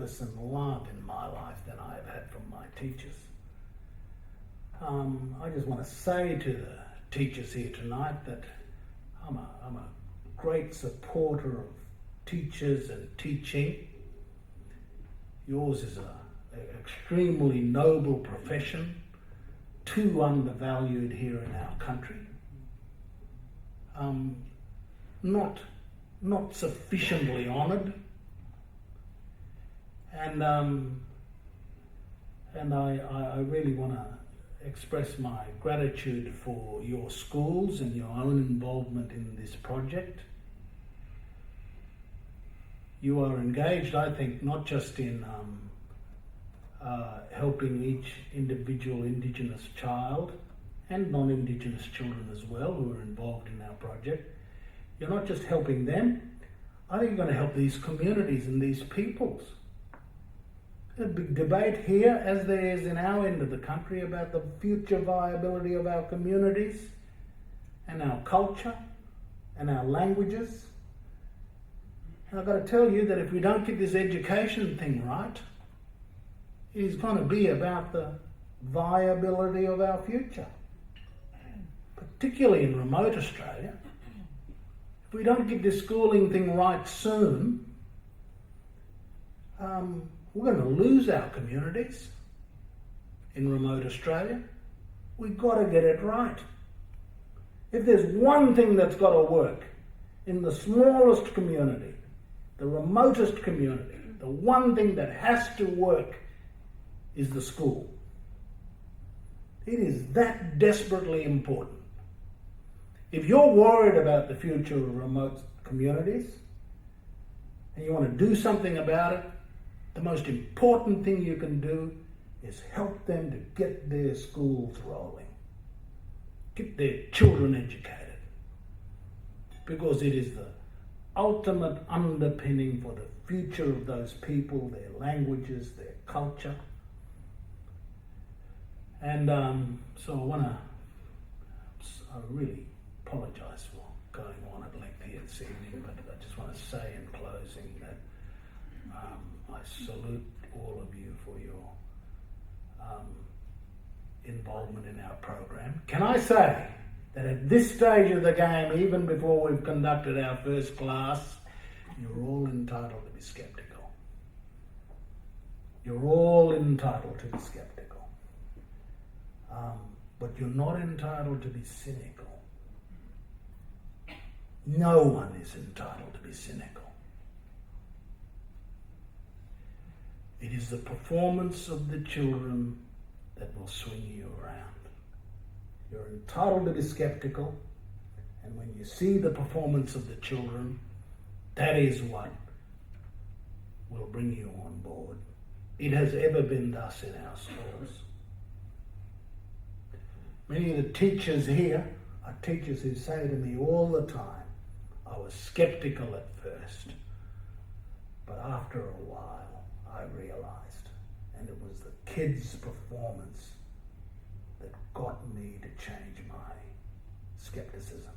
practice and love in my life than I've had from my teachers. I just want to say to the teachers here tonight that I'm a great supporter of teachers and teaching. Yours is an extremely noble profession, too undervalued here in our country. Not sufficiently honoured, and I really want to express my gratitude for your schools and your own involvement in this project. You are engaged, I think, not just in helping each individual Indigenous child and non-Indigenous children as well who are involved in our project. You're not just helping them, I think you're going to help these communities and these peoples. There's a big debate here, as there is in our end of the country, about the future viability of our communities and our culture and our languages. And I've got to tell you that if we don't get this education thing right, it is going to be about the viability of our future, particularly in remote Australia. If we don't get this schooling thing right soon, we're going to lose our communities in remote Australia. We've got to get it right. If there's one thing that's got to work in the smallest community, the remotest community, the one thing that has to work is the school. It is that desperately important. If you're worried about the future of remote communities and you want to do something about it, the most important thing you can do is help them to get their schools rolling, get their children educated, because it is the ultimate underpinning for the future of those people, their languages, their culture. And so I really apologise for going on at length here this evening, but I just want to say in closing that I salute all of you for your involvement in our program. Can I say that at this stage of the game, even before we've conducted our first class, you're all entitled to be sceptical. You're all entitled to be sceptical. But you're not entitled to be cynical. No one is entitled to be cynical. It is the performance of the children that will swing you around. You're entitled to be sceptical, and when you see the performance of the children, that is what will bring you on board. It has ever been thus in our schools. Many of the teachers here are teachers who say to me all the time, I was sceptical at first, but after a while I realised, and it was the kids' performance that got me to change my scepticism.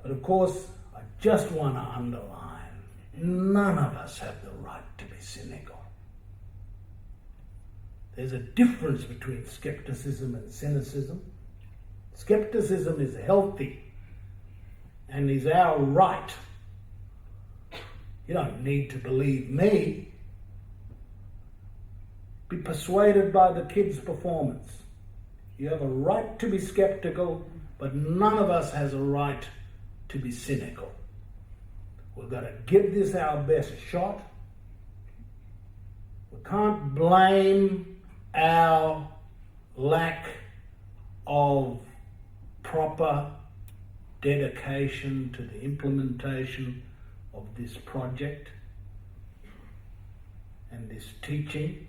But of course, I just want to underline, none of us have the right to be cynical. There's a difference between scepticism and cynicism. Scepticism is healthy and is our right. You don't need to believe me. Be persuaded by the kids' performance. You have a right to be sceptical, but none of us has a right to be cynical. We've got to give this our best shot. We can't blame our lack of proper dedication to the implementation of this project and this teaching.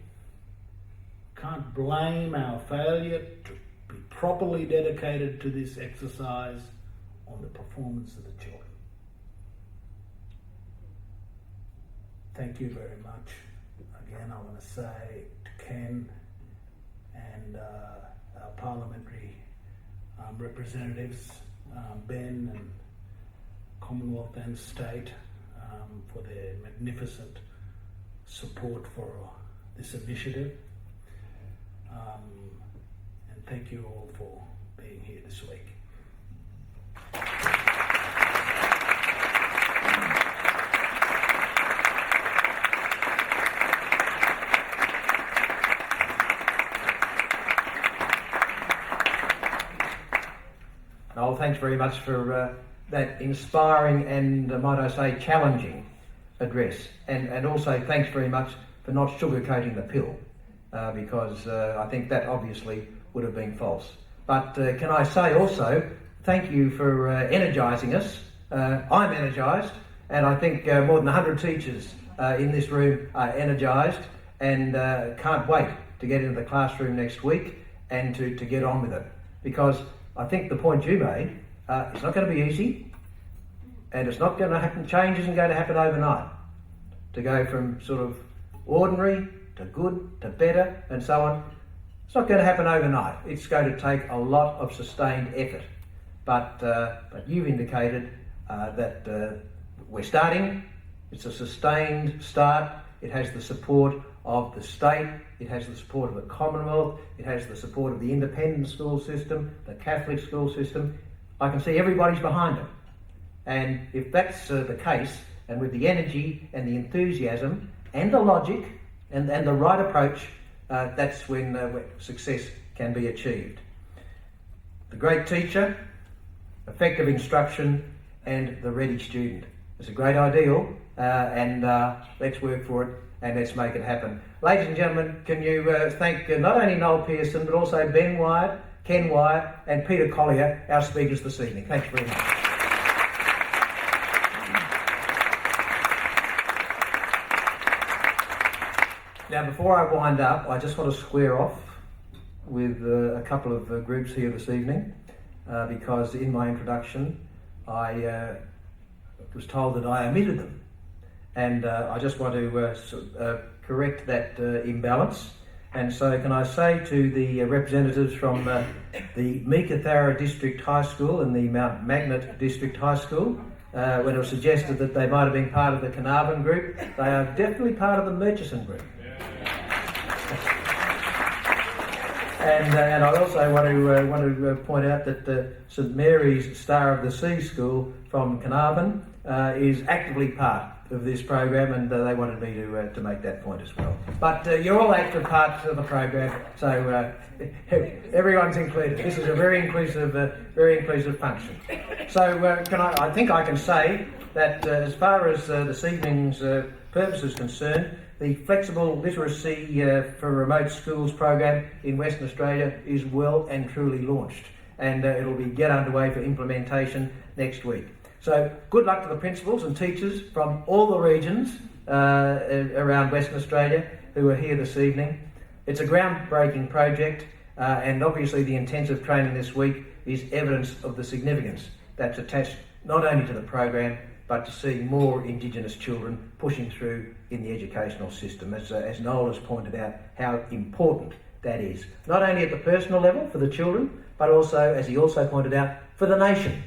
Can't blame our failure to be properly dedicated to this exercise on the performance of the children. Thank you very much. Again, I want to say to Ken and our parliamentary representatives, Ben and Commonwealth and State, for their magnificent support for this initiative. And thank you all for being here this week. Noel, thanks very much for that inspiring and, might I say, challenging address. And also thanks very much for not sugarcoating the pill, because I think that obviously would have been false. But can I say also, thank you for energising us. I'm energised, and I think more than 100 teachers in this room are energised and can't wait to get into the classroom next week and to get on with it. Because I think the point you made, it's not going to be easy, and it's not going to happen, change isn't going to happen overnight. To go from sort of ordinary to good to better and so on, it's not going to happen overnight. It's going to take a lot of sustained effort. But you've indicated that we're starting. It's a sustained start. It has the support of the state, it has the support of the Commonwealth, it has the support of the independent school system, the Catholic school system. I can see everybody's behind it. And if that's the case, and with the energy and the enthusiasm and the logic and the right approach, that's when success can be achieved. The great teacher, effective instruction, and the ready student. It's a great ideal, and let's work for it and let's make it happen. Ladies and gentlemen, can you thank not only Noel Pearson, but also Ben Wyatt, Ken Wyatt, and Peter Collier, our speakers this evening. Thanks very much. Now, before I wind up, I just want to square off with a couple of groups here this evening, because in my introduction, I was told that I omitted them. And I just want to correct that imbalance. And so can I say to the representatives from the Meekatharra District High School and the Mount Magnet District High School, when it was suggested that they might have been part of the Carnarvon group, they are definitely part of the Murchison group. And I also want to point out that St Mary's Star of the Sea School from Carnarvon is actively part of this program, and they wanted me to make that point as well. But you're all active parts of the program, so everyone's included. This is a very inclusive function. So I think I can say that as far as this evening's purpose is concerned, the Flexible Literacy for Remote Schools program in Western Australia is well and truly launched, and it'll get underway for implementation next week. So good luck to the principals and teachers from all the regions around Western Australia who are here this evening. It's a groundbreaking project, and obviously the intensive training this week is evidence of the significance that's attached not only to the program, but to see more Indigenous children pushing through in the educational system, as Noel has pointed out how important that is, not only at the personal level for the children, but also, as he also pointed out, for the nation.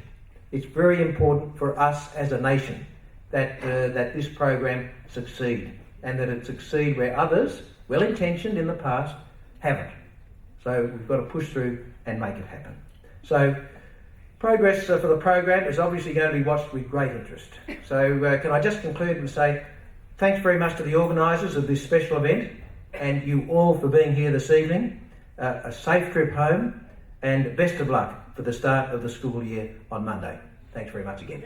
It's very important for us as a nation that this program succeed, and that it succeed where others, well-intentioned in the past, haven't. So we've got to push through and make it happen. So progress for the program is obviously going to be watched with great interest. So can I just conclude and say thanks very much to the organisers of this special event, and you all for being here this evening. A safe trip home, and best of luck for the start of the school year on Monday. Thanks very much again.